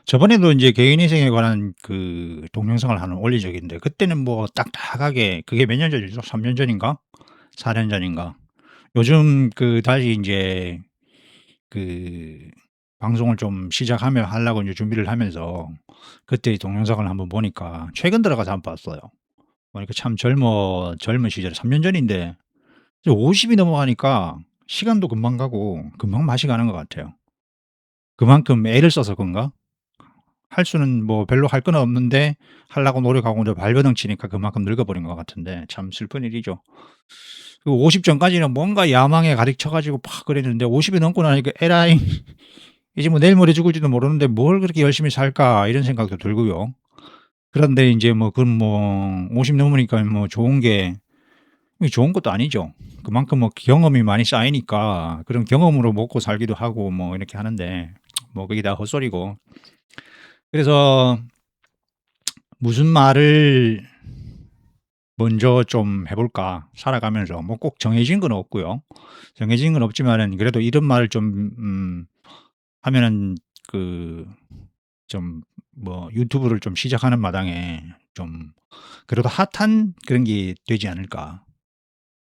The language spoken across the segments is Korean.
저번에도 이제 개인 회생에 관한 그 동영상을 하나 올린 적이 있는데, 그때는 뭐 딱딱하게, 그게 몇 년 전이죠? 3년 전인가? 4년 전인가? 요즘 다시 이제 그 방송을 좀 시작하며 하려고 이제 준비를 하면서 그때 동영상을 한번 보니까, 최근 들어가서 한번 봤어요. 보니까 참 젊은 시절에 3년 전인데 이제 50이 넘어가니까 시간도 금방 가고 금방 맛이 가는 것 같아요. 그만큼 애를 써서 그런가? 할 수는 뭐 별로 할 건 없는데 하려고 노력하고 이제 발버둥 치니까 그만큼 늙어버린 것 같은데, 참 슬픈 일이죠. 50 전까지는 뭔가 야망에 가득 차 가지고 팍 그랬는데, 50이 넘고 나니까 '에라이 이제 뭐 내일 모레 죽을지도 모르는데 뭘 그렇게 열심히 살까.' 이런 생각도 들고요. 그런데 인제 뭐 그건 뭐 50 넘으니까 뭐 좋은 게, 이게 좋은 것도 아니죠. 그만큼 뭐 경험이 많이 쌓이니까 그런 경험으로 먹고 살기도 하고 뭐 이렇게 하는데, 뭐 그게 다 헛소리고. 그래서 무슨 말을 먼저 좀 해 볼까 살아가면서, 뭐 꼭 정해진 건 없고요. 정해진 건 없지만은 그래도 이런 말을 좀 하면은 그 좀 뭐 유튜브를 좀 시작하는 마당에 좀 그래도 핫한 그런 게 되지 않을까.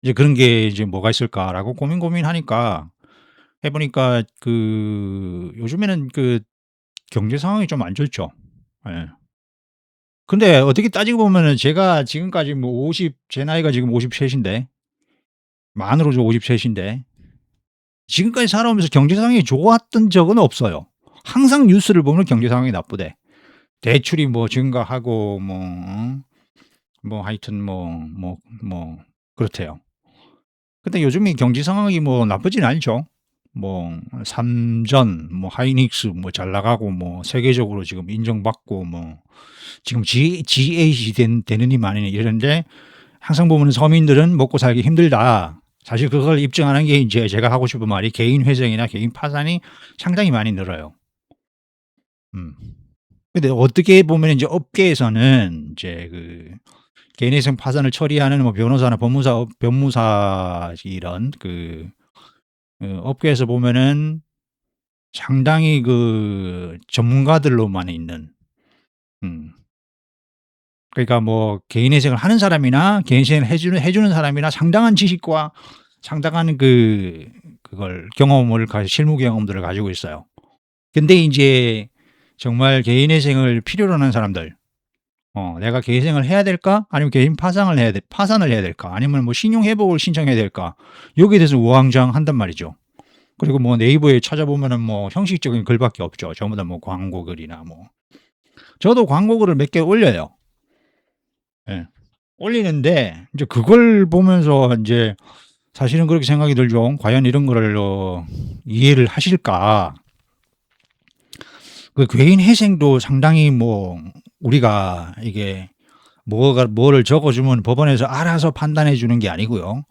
이제 그런 게 이제 '뭐가 있을까?'라고 고민하니까 해 보니까, 요즘에는 경제 상황이 좀 안 좋죠. 예. 근데 어떻게 따지고 보면은 제가 지금까지 뭐 제 나이가 지금 53 인데, 만으로 53 인데 지금까지 살아오면서 경제 상황이 좋았던 적은 없어요. 항상 뉴스를 보면 경제 상황이 나쁘대. 대출이 뭐 증가하고 뭐 뭐 하여튼 그렇대요. 근데 요즘에 경제 상황이 뭐 나쁘진 않죠. 뭐 삼전 뭐 하이닉스 뭐 잘 나가고, 뭐 세계적으로 지금 인정받고, 뭐 지금 G8이 되느니 마느니 이러는데, 항상 보면 "서민들은 먹고 살기 힘들다." 사실 그걸 입증하는 게 인제 제가 하고 싶은 말이, 개인 회생이나 개인 파산이 상당히 많이 늘어요. 음. 근데 어떻게 보면 인제 업계에서는 인제 개인회생 파산을 처리하는 뭐 변호사나 법무사 이런 업계에서 보면은 상당히 전문가들로만 있는, 음 그러니까 뭐 개인회생을 하는 사람이나 개인회생을 해 주는 사람이나 상당한 지식과 상당한 그걸 경험을 실무 경험들을 가지고 있어요. 근데 인제 정말 개인회생을 필요로 하는 사람들, '내가 개인회생을 해야 될까? 아니면 개인 파산을 해야 될까? 아니면 뭐 신용 회복을 신청해야 될까?' 여기에 대해서 우왕좌왕한단 말이죠. 그리고 뭐 네이버에 찾아보면은 뭐 형식적인 글밖에 없죠. 전부 다 뭐 광고 글이나 뭐. 저도 광고 글을 몇 개 올려요. 예. 올리는데 인제 그걸 보면서 인제 사실은 그렇게 생각이 들죠. '과연 이런 거를 이해를 하실까?' 개인 회생도 상당히 뭐 우리가 이게 뭐를 적어 주면 법원에서 알아서 판단해 주는 게 아니고요.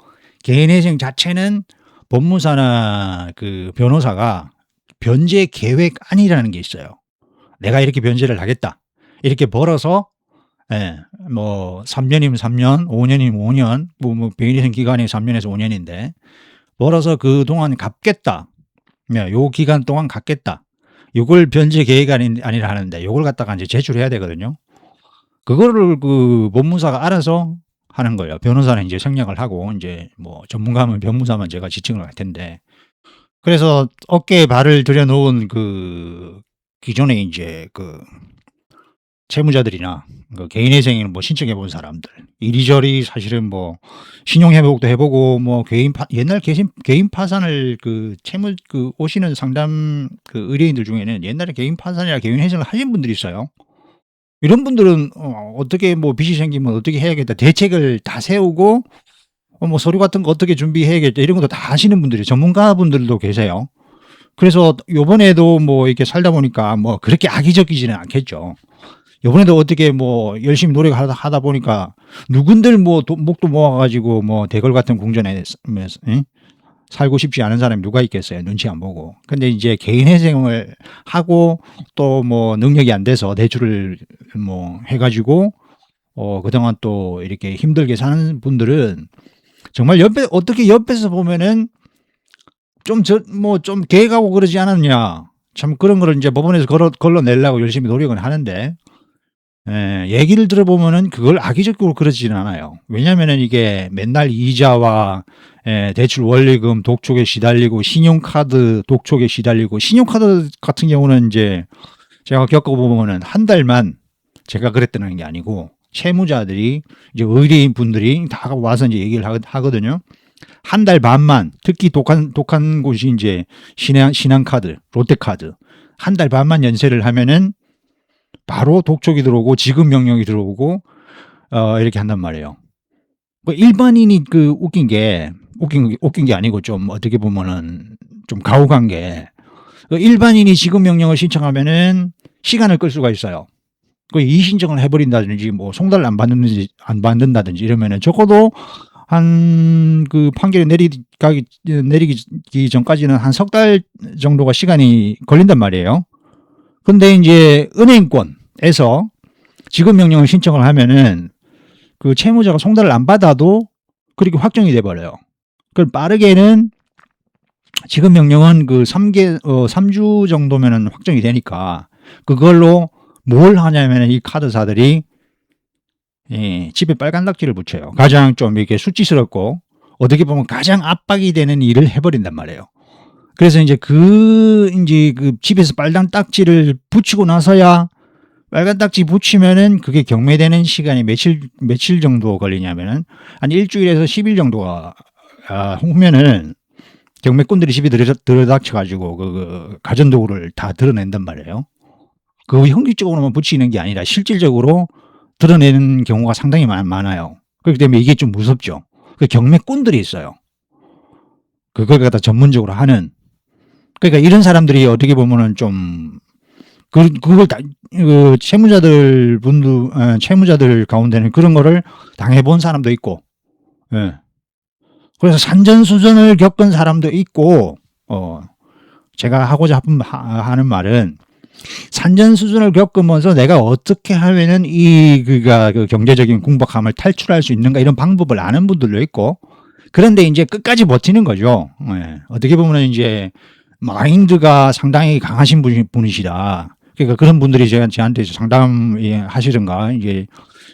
개인 회생 자체는 법무사나 변호사가 변제 계획안이라는 게 있어요. '내가 이렇게 변제를 하겠다.' 이렇게 벌어서, 예, 뭐 3 년이면 3 년, 5 년이면 5 년, 개인회생 기간이 3 년에서 5 년인데 벌어서 '그동안 갚겠다. 네, 요 기간 동안 갚겠다.' 요걸 변제 계획안이라 하는데, 요걸 갖다가 인제 제출해야 되거든요. 그거를 법무사가 알아서 하는 거예요. 변호사는 인제 생략을 하고, 인제 뭐 전문가면 변무사만 제가 지칭을 할 텐데. 그래서 어깨에 발을 들여 놓은 기존에 인제 채무자들이나 개인회생을 뭐 신청해 본 사람들, 이리저리 사실은 뭐 신용 회복도 해 보고, 뭐 옛날 개인 파산을 채무 오시는 상담 의뢰인들 중에는 옛날에 개인 파산이나 개인 회생을 하신 분들이 있어요. 이런 분들은 어떻게 뭐 빚이 생기면 어떻게 해야겠다 대책을 다 세우고, 뭐 서류 같은 거 어떻게 준비해야겠다 이런 것도 다 하시는 분들이, 전문가분들도 계세요. 그래서 요번에도 뭐 이렇게 살다 보니까 뭐 그렇게 악의적이지는 않겠죠. 요번에도 어떻게 뭐 열심히 노력하다 보니까, 누군들 뭐 목도 모아 가지고 뭐 대걸 같은 궁전에 살고 싶지 않은 사람이 누가 있겠어요, 눈치 안 보고. 근데 이제 개인 회생을 하고 또 뭐 능력이 안 돼서 대출을 뭐 해 가지고 그동안 또 이렇게 힘들게 사는 분들은 정말 어떻게 옆에서 보면은 좀 계획하고 그러지 않았냐. 참 그런 거를 인제 법원에서 걸러내려고 열심히 노력은 하는데 얘기를 들어보면은 그걸 악의적으로 그러지는 않아요. 왜냐하면은 이게 맨날 이자와 대출 원리금 독촉에 시달리고 신용카드 독촉에 시달리고 신용카드 같은 경우는 인제 제가 겪어보면은 한 달만 제가 그랬다는 게 아니고 채무자들이 이제 의뢰인 분들이 다 와서 이제 얘기를 하거든요. 한 달 반만 특히 독한 곳이 인제 신한카드, 롯데카드 한 달 반만 연체를 하면은 바로 독촉이 들어오고 지급 명령이 들어오고 이렇게 한단 말이에요. 뭐 일반인이 그 웃긴 게 아니고 좀 어떻게 보면은 좀 가혹한 게 일반인이 지급 명령을 신청하면은 시간을 끌 수가 있어요. 그 이의신청을 해버린다든지 뭐 송달을 안 받는다든지 이러면은 적어도 한 그 판결이 내리기 전까지는 한 석 달 정도가 시간이 걸린단 말이에요. 근데 이제 은행권에서 지급 명령을 신청을 하면은 그 채무자가 송달을 안 받아도 그렇게 확정이 돼 버려요. 그럼 빠르게는 지급 명령은 그 3주 정도면은 확정이 되니까 그걸로 뭘 하냐면은 이 카드사들이 집에 빨간 닥지를 붙여요. 가장 좀 이렇게 수치스럽고 어떻게 보면 가장 압박이 되는 일을 해버린단 말이에요. 그래서 이제 그 집에서 빨간 딱지를 붙이고 나서야 빨간 딱지 붙이면은 그게 경매되는 시간이 며칠 정도 걸리냐면은 한 일주일에서 10일 정도가 후면은 경매꾼들이 집에 들여닥쳐가지고 그 가전도구를 다 드러낸단 말이에요. 그 형식적으로만 붙이는 게 아니라 실질적으로 드러내는 경우가 상당히 많아요. 그렇기 때문에 이게 좀 무섭죠. 그 경매꾼들이 있어요. 그걸 갖다 전문적으로 하는. 그러니까 이런 사람들이 어떻게 보면은 좀 그걸 채무자들 가운데는 그런 거를 당해본 사람도 있고, 그래서 산전수전을 겪은 사람도 있고, 제가 하고자 하는 말은 산전수전을 겪으면서 내가 어떻게 하면은 그 경제적인 궁박함을 탈출할 수 있는가 이런 방법을 아는 분들도 있고, 그런데 이제 끝까지 버티는 거죠. 어떻게 보면 이제 마인드가 상당히 강하신 분이시다. 그러니까 그런 분들이 저한테 상담하시든가 이제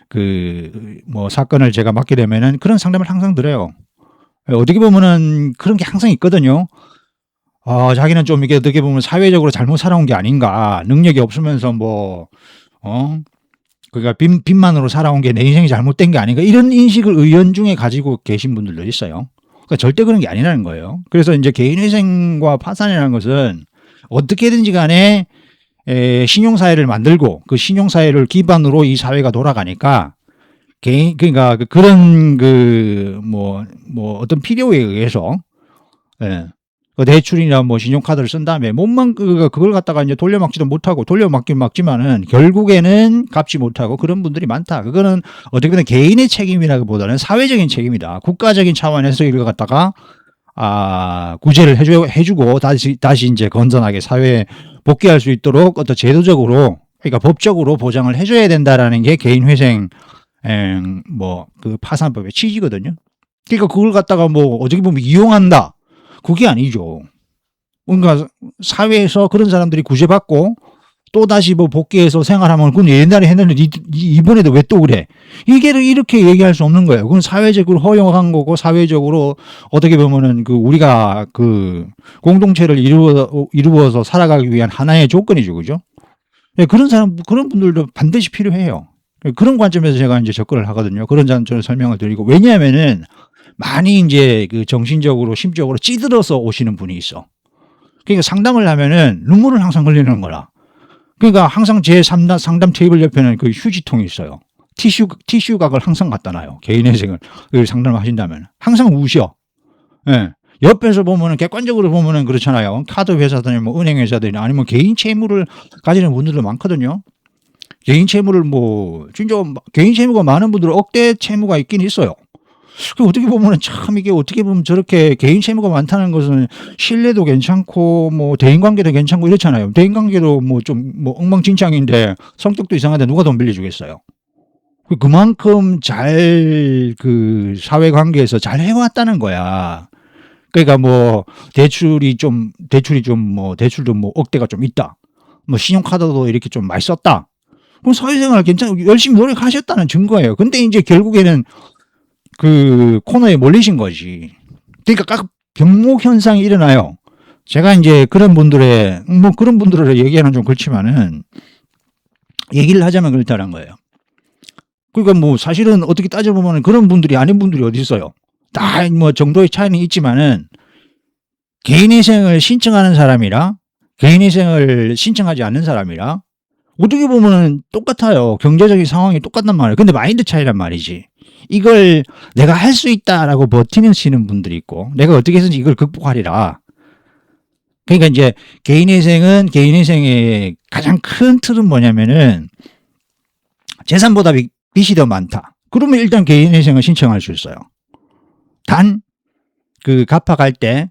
그 뭐 사건을 제가 맡게 되면은 그런 상담을 항상 드려요. 어떻게 보면은 그런 게 항상 있거든요. 자기는 좀 이게 어떻게 보면 사회적으로 잘못 살아온 게 아닌가. 능력이 없으면서 그러니까 빚만으로 살아온 게 내 인생이 잘못된 게 아닌가. 이런 인식을 의연중에 가지고 계신 분들도 있어요. 그러니까 절대 그런 게 아니라는 거예요. 그래서 이제 개인회생과 파산이라는 것은 어떻게든지 간에 신용사회를 만들고 그 신용사회를 기반으로 이 사회가 돌아가니까 그러니까 그런 어떤 필요에 의해서 그 대출이나 뭐 신용카드를 쓴 다음에 그걸 갖다가 이제 돌려막지도 못하고 막지만은 결국에는 갚지 못하고 그런 분들이 많다. 그거는 어떻게 보면 개인의 책임이라기보다는 사회적인 책임이다. 국가적인 차원에서 이걸 갖다가 구제를 해주고 다시 이제 건전하게 사회에 복귀할 수 있도록 어떤 제도적으로 그러니까 법적으로 보장을 해줘야 된다라는 게 개인회생 그 파산법의 취지거든요. 그러니까 그걸 갖다가 뭐 어떻게 보면 이용한다. 그게 아니죠. 뭔가 사회에서 그런 사람들이 구제받고 또 다시 뭐 복귀해서 생활하면 그건 옛날에 했는데 이번에도 왜 또 그래? 이렇게 얘기할 수 없는 거예요. 그건 사회적으로 허용한 거고 사회적으로 어떻게 보면은 우리가 그 공동체를 이루어서 살아가기 위한 하나의 조건이죠, 그죠? 그런 분들도 반드시 필요해요. 그런 관점에서 제가 이제 접근을 하거든요. 그런 관점을 설명을 드리고 왜냐하면은 많이 이제 그 정신적으로 심적으로 찌들어서 오시는 분이 있어. 그러니까 상담을 하면은 눈물을 항상 흘리는 거라. 그러니까 항상 제 상담 테이블 옆에는 그 휴지통이 있어요. 티슈각을 항상 갖다 놔요. 개인회생을 상담을 하신다면 항상 우셔. 옆에서 보면은 객관적으로 보면은 그렇잖아요. 카드 회사들이 뭐 은행 회사들이 아니면 개인 채무를 가지는 분들도 많거든요. 개인 채무를 진짜 개인 채무가 많은 분들은 억대 채무가 있긴 있어요. 어떻게 보면은 참 이게 어떻게 보면 저렇게 개인 채무가 많다는 것은 신뢰도 괜찮고 대인관계도 괜찮고 이렇잖아요. 대인관계도 엉망진창인데 성격도 이상한데 누가 돈 빌려주겠어요. 그만큼 잘 사회관계에서 잘 해왔다는 거야. 그러니까 뭐 대출도 뭐 억대가 좀 있다. 뭐 신용카드도 이렇게 좀 많이 썼다. 그럼 사회생활 괜찮 열심히 노력하셨다는 증거예요. 근데 인제 결국에는 그 코너에 몰리신 거지. 그러니까 각 병목 현상이 일어나요. 제가 인제 그런 분들을 얘기하면 좀 그렇지만은 얘기를 하자면 그렇다는 거예요. 그러니까 뭐 사실은 어떻게 따져보면은 그런 분들이 아닌 분들이 어디 있어요. 다 뭐 정도의 차이는 있지만은 개인회생을 신청하는 사람이랑 개인회생을 신청하지 않는 사람이랑 어떻게 보면은 똑같아요. 경제적인 상황이 똑같단 말이에요. 근데 마인드 차이란 말이지. 이걸 내가 할 수 있다라고 버티시는 분들이 있고 내가 어떻게 해서든지 이걸 극복하리라. 그러니까 이제 개인회생의 가장 큰 틀은 뭐냐면은 재산보다 빚이 더 많다. 그러면 일단 개인회생을 신청할 수 있어요. 단 그 갚아갈 때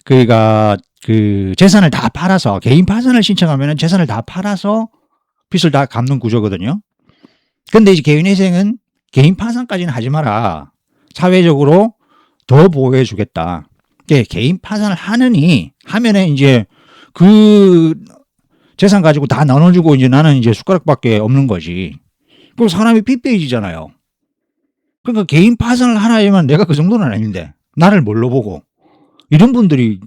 그가 그 재산을 다 팔아서 개인 파산을 신청하면은 재산을 다 팔아서 빚을 다 갚는 구조거든요. 근데 이제 개인회생은 개인 파산까지는 하지 마라. 사회적으로 더 보호해 주겠다. 개인 파산을 하면은 이제 그 재산 가지고 다 나눠주고 이제 나는 이제 숟가락밖에 없는 거지. 그럼 사람이 삐빼해지잖아요. 그러니까 개인 파산을 하라면 내가 그 정도는 아닌데 나를 뭘로 보고 이런 분들이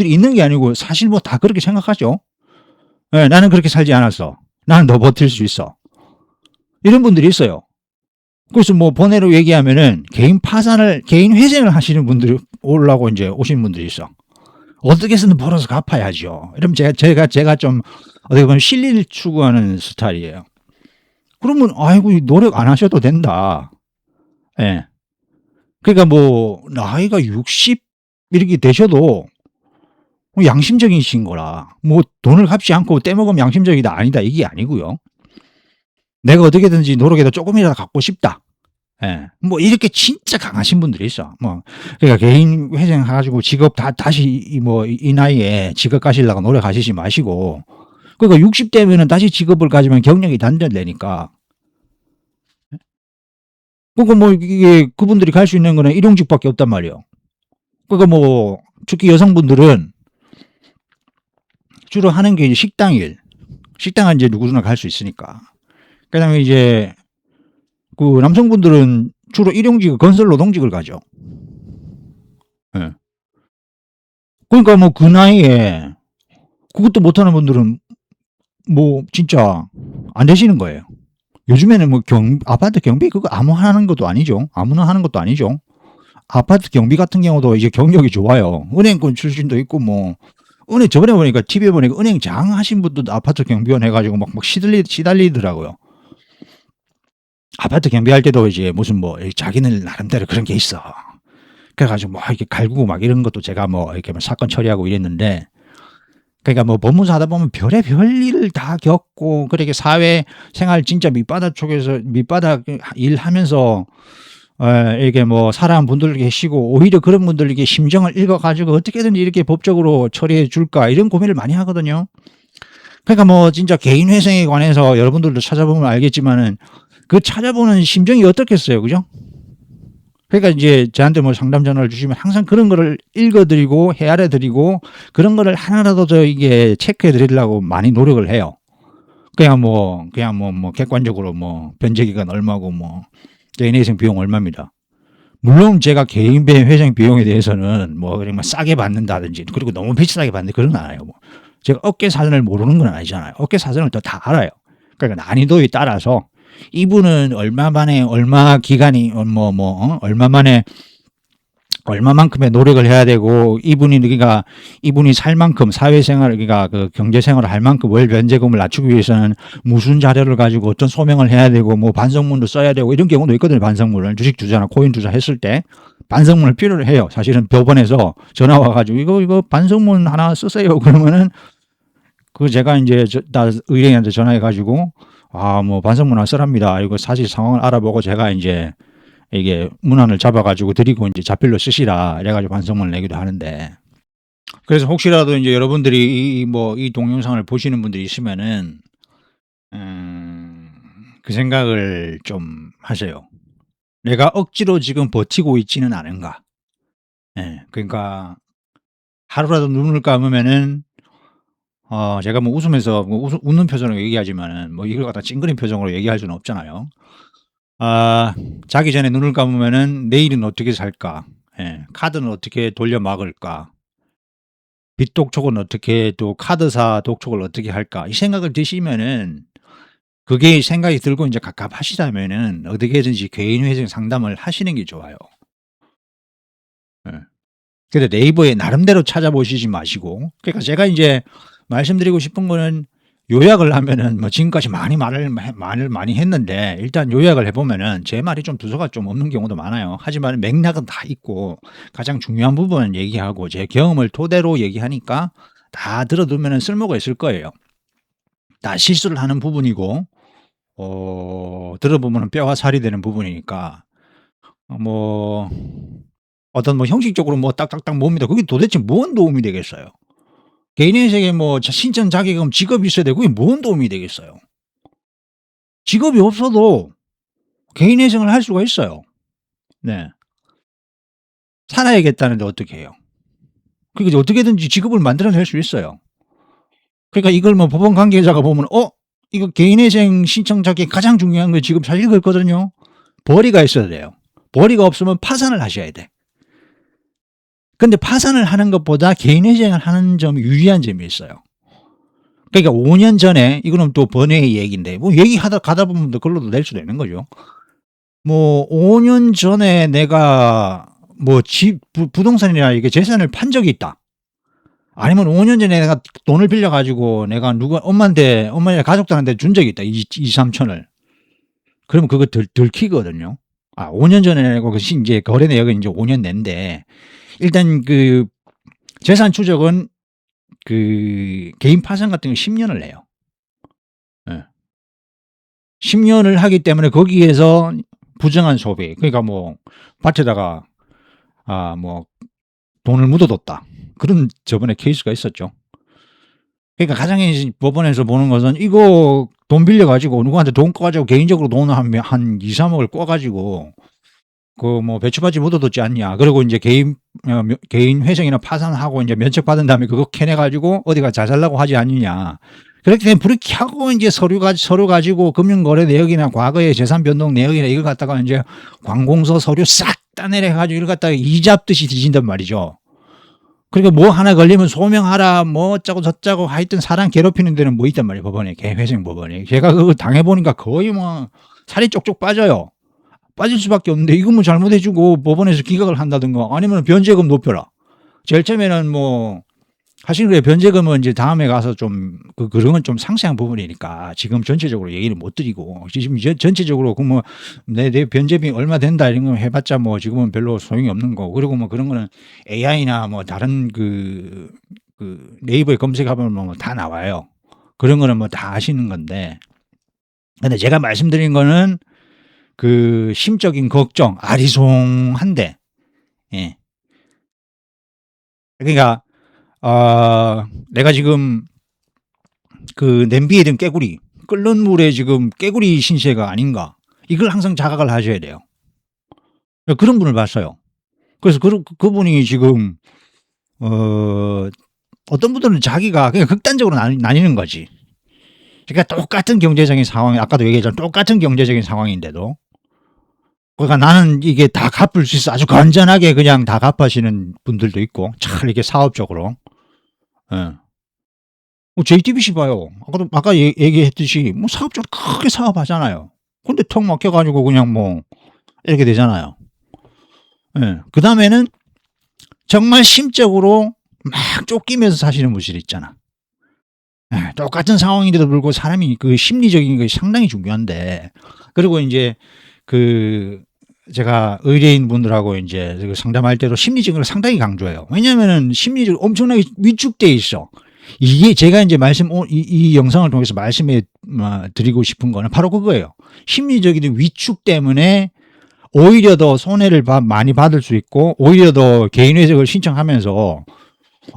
있는 게 아니고 사실 뭐 다 그렇게 생각하죠. 네, 나는 그렇게 살지 않았어. 나는 더 버틸 수 있어. 이런 분들이 있어요. 그래서 뭐 번외로 얘기하면은 개인 회생을 하시는 분들이 오려고 이제 오시는 분들이 있어. 어떻게 해서든 벌어서 갚아야죠. 이러면 제가 좀 어떻게 보면 실리를 추구하는 스타일이에요. 그러면 아이고 노력 안 하셔도 된다. 예. 네. 그러니까 뭐 나이가 60 이렇게 되셔도 양심적이신 거라. 뭐 돈을 갚지 않고 떼먹으면 양심적이다 아니다 이게 아니고요. 내가 어떻게든지 노력해서 조금이라도 갖고 싶다. 예. 뭐 이렇게 진짜 강하신 분들이 있어. 뭐 그러니까 개인 회생 가지고 직업 다시 이 나이에 직업 가시려고 노력하시지 마시고 그러니까 60 대면은 다시 직업을 가지면 경력이 단절되니까. 그러니까 뭐 이게 그분들이 갈 수 있는 거는 일용직밖에 없단 말이에요. 그러니까 뭐 특히 여성분들은 주로 하는 게 이제 식당 일. 식당은 이제 누구나 갈 수 있으니까. 그다음에 이제 그 남성분들은 주로 일용직, 건설 노동직을 가죠. 예. 그러니까 뭐 그 나이에 그것도 못하는 분들은 뭐 진짜 안 되시는 거예요. 요즘에는 뭐 아파트 경비 그거 아무나 하는 것도 아니죠. 아무나 하는 것도 아니죠. 아파트 경비 같은 경우도 이제 경력이 좋아요. 은행권 출신도 있고 뭐 저번에 보니까 TV에 보니까 은행장 하신 분도 아파트 경비원 해가지고 막 시달리더라고요. 아파트 경비할 때도 이제 무슨 뭐 자기는 나름대로 그런 게 있어. 그래가지고 뭐 이렇게 갈구고 막 이런 것도 제가 뭐 이렇게 사건 처리하고 이랬는데 그러니까 뭐 법무사 하다 보면 별의별 일을 다 겪고 그렇게 사회생활 진짜 밑바닥 일하면서 이게 뭐 사람 분들 계시고 오히려 그런 분들에게 심정을 읽어가지고 어떻게든 이렇게 법적으로 처리해 줄까 이런 고민을 많이 하거든요. 그러니까 뭐 진짜 개인회생에 관해서 여러분들도 찾아보면 알겠지만은 그 찾아보는 심정이 어떻겠어요, 그죠? 그러니까 이제 저한테 뭐 상담 전화를 주시면 항상 그런 거를 읽어드리고 헤아려드리고 그런 거를 하나라도 이게 체크해드리려고 많이 노력을 해요. 그냥 뭐 객관적으로 뭐 변제기간 얼마고 뭐 개인회생 비용 얼마입니다. 물론 제가 개인 회생 비용에 대해서는 뭐 그냥 싸게 받는다든지 그리고 너무 비싸게 받는 그런 건 안 해요. 뭐 제가 업계 사정을 모르는 건 아니잖아요. 업계 사정을 또 다 알아요. 그러니까 난이도에 따라서 이분은 얼마 만에 얼마 기간이 얼마 만에 얼마만큼의 노력을 해야 되고 이분이 살 만큼 사회생활 그러니까 그 경제생활을 할 만큼 월 변제금을 낮추기 위해서는 무슨 자료를 가지고 어떤 소명을 해야 되고 뭐 반성문도 써야 되고 이런 경우도 있거든요. 반성문을 주식 투자나 코인 투자했을 때 반성문을 필요로 해요. 사실은 법원에서 전화 와가지고 이거 반성문 하나 쓰세요. 그러면은 제가 이제 나 의뢰인한테 전화해가지고 뭐 반성문 하나 쓰랍니다. 이거 사실 상황을 알아보고 제가 이제 이게 문안을 잡아가지고 드리고 이제 자필로 쓰시라 이래가지고 반성문을 내기도 하는데 그래서 혹시라도 이제 여러분들이 이 동영상을 보시는 분들이 있으면은 그 생각을 좀 하세요. 내가 억지로 지금 버티고 있지는 않은가? 예. 그러니까 하루라도 눈을 감으면은 제가 뭐 웃으면서 뭐 웃는 표정으로 얘기하지만은 뭐 이걸 갖다 찡그린 표정으로 얘기할 수는 없잖아요. 아 자기 전에 눈을 감으면은 '내일은 어떻게 살까? 예. 카드는 어떻게 돌려 막을까? 빚독촉은 어떻게 또 카드사 독촉을 어떻게 할까?' 이 생각을 드시면은 그게 생각이 들고 인제 갑갑하시다면은 어떻게든지 개인 회생 상담을 하시는 게 좋아요. 예. 근데 네이버에 나름대로 찾아보시지 마시고, 그러니까 제가 인제 말씀드리고 싶은 거는 요약을 하면은 뭐 지금까지 말을 많이 했는데 일단 요약을 해 보면은 제 말이 좀 두서가 좀 없는 경우도 많아요. 하지만 맥락은 다 있고 가장 중요한 부분은 얘기하고 제 경험을 토대로 얘기하니까 다 들어두면은 쓸모가 있을 거예요. 다 실수를 하는 부분이고 들어보면은 뼈가 살이 되는 부분이니까 뭐 어떤 뭐 형식적으로 뭐 딱딱딱 뭡니다. 그게 도대체 뭔 도움이 되겠어요. 개인 인생에 뭐 신청 자격금 직업이 있어야 되고 그게 뭔 도움이 되겠어요. 직업이 없어도 개인 회생을 할 수가 있어요. 네. 살아야겠다는데 어떻게 해요. 그러니까 이제 어떻게든지 직업을 만들어낼 수 있어요. 그러니까 이걸 뭐 법원 관계자가 보면 이거 개인 회생 신청 자격이 가장 중요한 게 지금 잘 읽었거든요. 벌이가 있어야 돼요. 벌이가 없으면 파산을 하셔야 돼. 근데 파산을 하는 것보다 개인 회생을 하는 점이 유리한 점이 있어요. 그러니까 5년 전에 이거는 또 번외의 얘기인데 뭐 얘기하다 가다 보면 또 글로도 낼 수도 있는 거죠. 뭐 5년 전에 내가 뭐 집 부동산이나 이게 재산을 판 적이 있다. 아니면 5년 전에 내가 돈을 빌려 가지고 내가 누가 엄마나 가족들한테 준 적이 있다. 2-3 천을. 그러면 그거 들키거든요. 5년 전에 내고 그 인제 거래 내역은 인제 5년 낸데 일단 그 재산 추적은 그 개인 파산 같은 거 10 년을 내요. 예. 10 년을 하기 때문에 거기에서 부정한 소비, 그러니까 뭐 밭에다가 뭐 돈을 묻어뒀다. 그런 저번에 케이스가 있었죠. 그러니까 가장 법원에서 보는 것은 이거 돈 빌려 가지고 누구한테 돈 꿔 가지고 개인적으로 돈 한 2-3 억을 꿔 가지고 그 뭐 "배추밭이 묻어뒀지 않냐." 그리고 인제 개인 회생이나 파산하고 인제 면책받은 다음에 그거 캐내 가지고 어디가 자살라고 하지 않느냐. 그렇게 되면 그렇게 하고 인제 서류 가지고 금융거래 내역이나 과거의 재산 변동 내역이나 이걸 갖다가 인제 관공서 서류 싹 다 내려 가지고 이걸 갖다가 이 잡듯이 뒤진단 말이죠. 그러니까 뭐 하나 걸리면 소명하라 뭐 어쩌고 저쩌고 하여튼 사람 괴롭히는 데는 뭐 있단 말이에요, 법원에. 개회생 법원에. 제가 그거 당해 보니까 거의 뭐 살이 쪽쪽 빠져요. 빠질 수밖에 없는데 이거 뭐 잘못해 주고 법원에서 기각을 한다든가 아니면 변제금 높여라. 제일 처음에는 뭐 사실 그래 변제금은 인제 다음에 가서 좀 그런 건 좀 상세한 부분이니까 지금 전체적으로 얘기를 못 드리고 지금 전체적으로 그 뭐 내 변제비 얼마 된다 이런 거 해 봤자 뭐 지금은 별로 소용이 없는 거고, 그리고 뭐 그런 거는 AI나 뭐 다른 네이버에 검색해 보면 뭐 다 나와요. 그런 거는 뭐 다 아시는 건데, 근데 제가 말씀드린 거는 그 심적인 걱정 아리송한데, 예. 그러니까 내가 지금 그 냄비에 든 깨구리, 끓는 물에 지금 깨구리 신세가 아닌가. 이걸 항상 자각을 하셔야 돼요. 그런 분을 봤어요. 그래서 그분이 지금 어 어떤 분들은 자기가 그냥 극단적으로 나뉘는 거지. 그러니까 똑같은 경제적인 상황, 아까도 얘기했지만 똑같은 경제적인 상황인데도 그러니까 나는 이게 다 갚을 수 있어. 아주 건전하게 그냥 다 갚으시는 분들도 있고 잘 이렇게 사업적으로. 예. 뭐 JTBC 봐요. 아까 얘기했듯이 뭐 사업적으로 크게 사업하잖아요. 근데 턱 막혀 가지고 그냥 뭐 이렇게 되잖아요. 예. 그다음에는 정말 심적으로 막 쫓기면서 사시는 분들이 있잖아. 예. 똑같은 상황인데도 불구하고 사람이 그 심리적인 것이 상당히 중요한데, 그리고 인제 그 제가 의뢰인분들하고 인제 그 상담할 때도 심리적인 걸 상당히 강조해요. 왜냐하면은 심리적으로 엄청나게 위축돼 있어. 이게 제가 인제 이 영상을 통해서 말씀해 드리고 싶은 거는 바로 그거예요. 심리적인 위축 때문에 오히려 더 손해를 많이 받을 수 있고 오히려 더 개인 회생을 신청하면서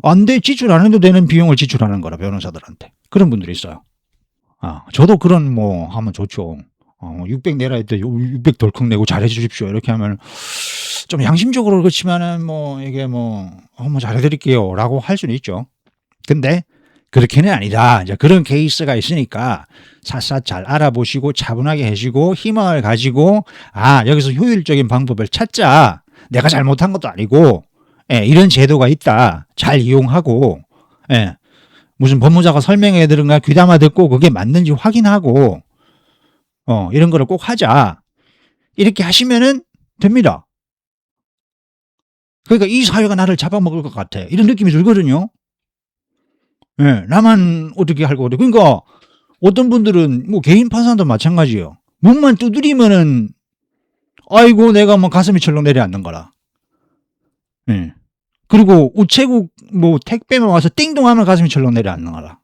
안 돼 지출 안 해도 되는 비용을 지출하는 거라, 변호사들한테. 그런 분들이 있어요. 저도 그런 뭐 하면 좋죠. 600 내라 했더니 600 덜컥 내고 잘해 주십시오 이렇게 하면 좀 양심적으로 그렇지만은 뭐 이게 뭐 잘해 드릴게요라고 할 수는 있죠. 근데 그렇게는 아니다. 이제 그런 케이스가 있으니까 샅샅 잘 알아보시고 차분하게 하시고 희망을 가지고 여기서 효율적인 방법을 찾자. 내가 잘못한 것도 아니고 이런 제도가 있다. 잘 이용하고 무슨 법무사가 설명해 드는가 귀담아 듣고 그게 맞는지 확인하고 이런 거를 꼭 하자. 이렇게 하시면은 됩니다. 그러니까 이 사회가 나를 잡아먹을 것 같아. 이런 느낌이 들거든요. 나만 어떻게 할 거거든. 그러니까 어떤 분들은 뭐 개인 파산도 마찬가지예요. 문만 두드리면은 아이고 내가 뭐 가슴이 철렁 내려앉는 거라. 그리고 우체국 뭐 택배만 와서 띵동하면 가슴이 철렁 내려앉는 거라.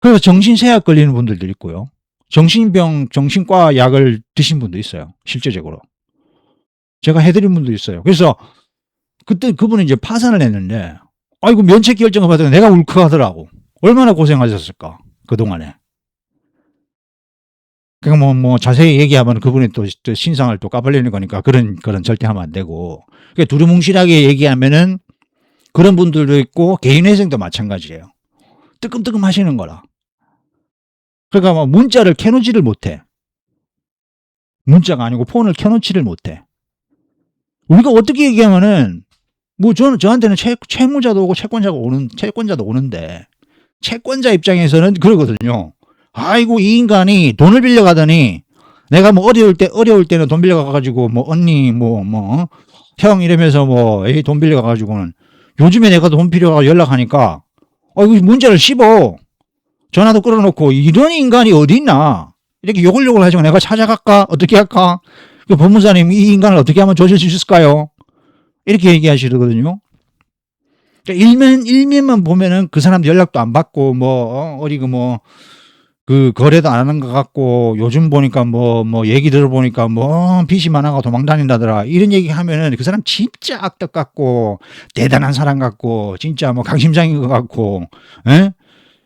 그래서 정신세약 걸리는 분들도 있고요. 정신과 약을 드신 분도 있어요. 실제적으로. 제가 해드린 분도 있어요. 그래서 그때 그분은 이제 파산을 했는데 아이고 면책 결정을 받아서 내가 울컥하더라고. 얼마나 고생하셨을까 그동안에. 그러니까 뭐 자세히 얘기하면 그분이 또 신상을 또 까발리는 거니까 그런 절대 하면 안 되고. 그러니까 두루뭉실하게 얘기하면은 그런 분들도 있고 개인회생도 마찬가지예요. 뜨끔뜨끔 하시는 거라. 그러니까 뭐 문자를 켜놓지를 못해. 문자가 아니고 폰을 켜놓지를 못해. 우리가 어떻게 얘기하면은 뭐 저한테는 채무자도 오고 채권자도 오는데 채권자 입장에서는 그러거든요. 아이고 이 인간이 돈을 빌려가더니 내가 뭐 어려울 때는 돈 빌려가가지고 뭐 언니 뭐 형 이러면서 뭐 돈 빌려가가지고는 요즘에 내가 돈 필요하고 연락하니까 이거 문자를 씹어. 전화도 끌어놓고 이런 인간이 어디 있나. 이렇게 욕을 하지만 내가 찾아갈까? 어떻게 할까? 그 법무사님 이 인간을 어떻게 하면 조질 수 있을까요? 이렇게 얘기하시거든요. 그러니까 일면만 보면은 그 사람 연락도 안 받고 어디고 그 거래도 안 하는 것 같고 요즘 보니까 얘기 들어보니까 빚이 많아가 도망 다닌다더라 이런 얘기 하면은 그 사람 진짜 악덕 같고 대단한 사람 같고 진짜 강심장인 것 같고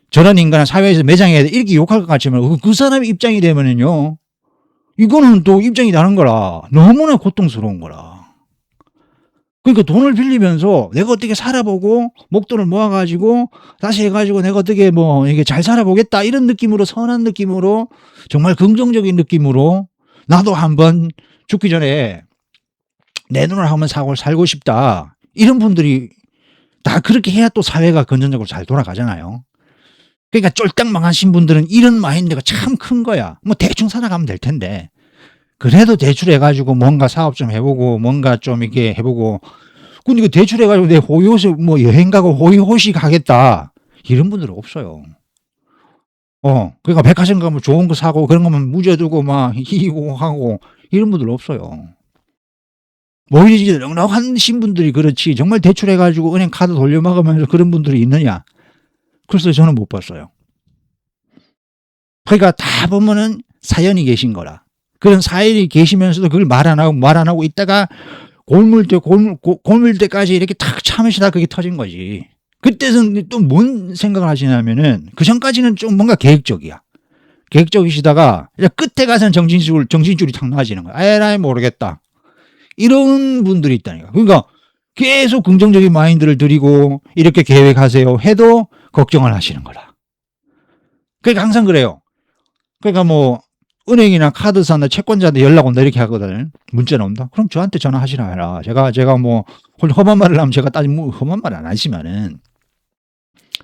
저런 인간은 사회에서 매장해야 돼 이렇게 욕할 것 같지만 그 사람의 입장이 되면은요 이거는 또 입장이 다른 거라 너무나 고통스러운 거라. 그러니까 돈을 빌리면서 내가 어떻게 살아보고 목돈을 모아가지고 다시 해가지고 내가 어떻게 이게 잘 살아보겠다 이런 느낌으로 선한 느낌으로 정말 긍정적인 느낌으로 나도 한번 죽기 전에 내 눈을 한번 살고 싶다 이런 분들이 다 그렇게 해야 또 사회가 건전적으로 잘 돌아가잖아요. 그러니까 쫄딱 망하신 분들은 이런 마인드가 참 큰 거야. 대충 살아가면 될 텐데 그래도 대출해가지고 뭔가 사업 좀 해보고 뭔가 좀 이렇게 해보고 근데 이거 대출해가지고 내 호의호식 여행 가고 호의호식 하겠다 이런 분들은 없어요. 그러니까 백화점 가면 좋은 거 사고 그런 거만 묻어두고 희고 하고 이런 분들 없어요. 오히려 이제 넉넉하신 분들이 그렇지 정말 대출해가지고 은행 카드 돌려막으면서 그런 분들이 있느냐? 그래서 저는 못 봤어요. 그러니까 다 보면은 사연이 계신 거라. 그런 사연이 계시면서도 그걸 말 안 하고 있다가 골물 때까지 이렇게 탁 참으시다 그게 터진 거지. 그때는 또 뭔 생각을 하시냐면은 그 전까지는 좀 뭔가 계획적이야. 계획적이시다가 이제 끝에 가서는 정신줄이 탁 놔지는 거야. 에라이 모르겠다. 이런 분들이 있다니까. 그러니까 계속 긍정적인 마인드를 들이고 이렇게 계획하세요 해도 걱정을 하시는 거라. 그러니까 항상 그래요. 그러니까 은행이나 카드사나 채권자한테 연락 온다 이렇게 하거든. 문자는 온다. 그럼 저한테 전화하시라 해라. 제가 험한 말을 하면 제가 험한 말 안 하시면은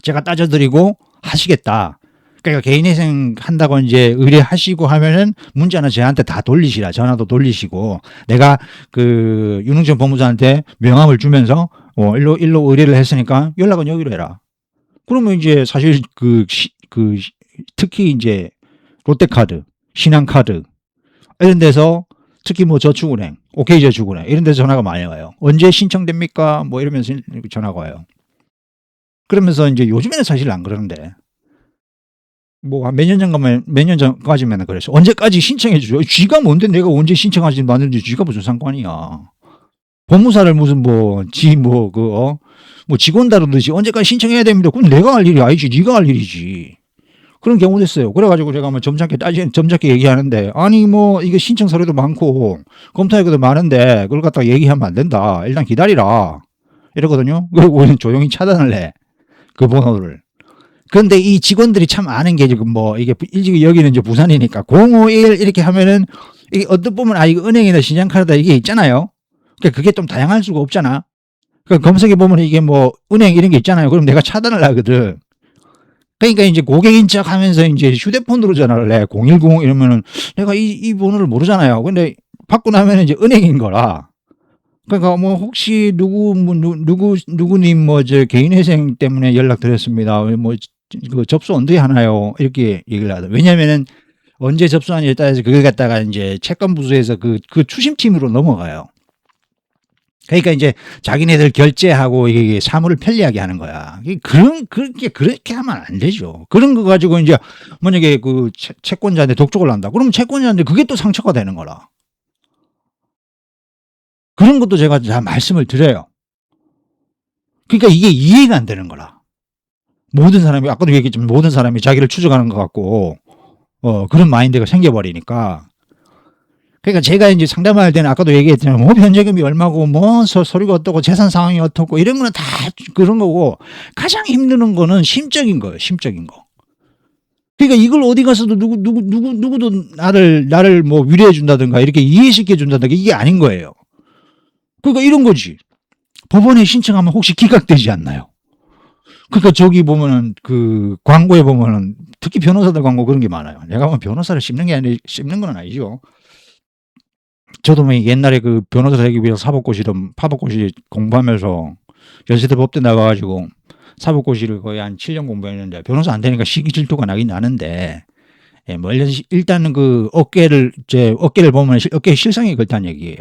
제가 따져드리고 하시겠다. 그러니까 개인회생 한다고 이제 의뢰하시고 하면은 문자는 저한테 다 돌리시라. 전화도 돌리시고 내가 그 윤흥천 법무사한테 명함을 주면서 일로 의뢰를 했으니까 연락은 여기로 해라. 그러면 이제 사실 특히 이제 롯데카드, 신한카드 이런 데서 특히 저축은행, OK저축은행 이런 데서 전화가 많이 와요. 언제 신청됩니까? 이러면서 전화가 와요. 그러면서 이제 요즘에는 사실 안 그러는데 몇 년 전까지면 그랬어. 언제까지 신청해 주죠? 쥐가 뭔데 내가 언제 신청하지 않는지 쥐가 무슨 상관이야. 법무사를 무슨 직원 다루듯이 언제까지 신청해야 됩니다. 그럼 내가 할 일이 아니지. 네가 할 일이지. 그런 경우도 있어요. 그래 가지고 제가 뭐 점잖게 얘기하는데 "아니 뭐 이게 신청 서류도 많고 검토할 것도 많은데 그걸 갖다가 얘기하면 안 된다. 일단 기다리라." 이러거든요. 그리고 우리는 조용히 차단을 해, 그 번호를. 그런데 이 직원들이 참 아는 게 지금 뭐 이게 일찍 여기는 이제 부산이니까 051 이렇게 하면은 이게 언뜻 보면 아 이거 은행이다 신용카드다 이게 있잖아요. 그러니까 그게 좀 다양할 수가 없잖아. 그러니까 검색해 보면 이게 뭐 은행 이런 게 있잖아요. 그럼 내가 차단을 하거든. 그러니까 이제 고객인 척 하면서 이제 휴대폰으로 전화를 해. 010 이러면은 내가 이 번호를 모르잖아요. 근데 받고 나면은 이제 은행인 거라. 그러니까 뭐 혹시 누구님 뭐 저 개인회생 때문에 연락드렸습니다. 뭐 그 접수 언제 하나요? 이렇게 얘기를 하더. 왜냐면은 언제 접수하느냐에 따라서 그걸 갖다가 이제 채권부서에서 그 추심팀으로 넘어가요. 그러니까 이제 자기네들 결제하고 이게 사무를 편리하게 하는 거야. 그렇게 하면 안 되죠. 그런 거 가지고 이제 만약에 그 채권자한테 독촉을 한다. 그러면 채권자한테 그게 또 상처가 되는 거라. 그런 것도 제가 다 말씀을 드려요. 그러니까 이게 이해가 안 되는 거라. 모든 사람이 아까도 얘기했지만 모든 사람이 자기를 추적하는 것 같고 그런 마인드가 생겨버리니까. 그러니까 제가 이제 상담할 때는 아까도 얘기했지만 뭐 변제금이 얼마고 뭐 서류가 어떻고 재산 상황이 어떻고 이런 거는 다 그런 거고 가장 힘드는 거는 심적인 거예요. 심적인 거. 그러니까 이걸 어디 가서도 누구도 나를 뭐 위로해 준다든가 이렇게 이해시켜 준다든가 이게 아닌 거예요. 그러니까 이런 거지. 법원에 신청하면 혹시 기각되지 않나요? 그러니까 저기 보면은 그 광고에 보면은 특히 변호사들 광고 그런 게 많아요. 내가 뭐 변호사를 씹는 게 아니 씹는 건 아니죠. 저도 뭐 옛날에 그 변호사 되기 위해서 사법고시 공부하면서 연세대 법대 나가가지고 사법고시를 거의 한 7년 공부했는데 변호사 안 되니까 시기 질투가 나긴 나는데 뭐 일단은 그 어깨를 보면 어깨에 실상이 긁다는 얘기예요.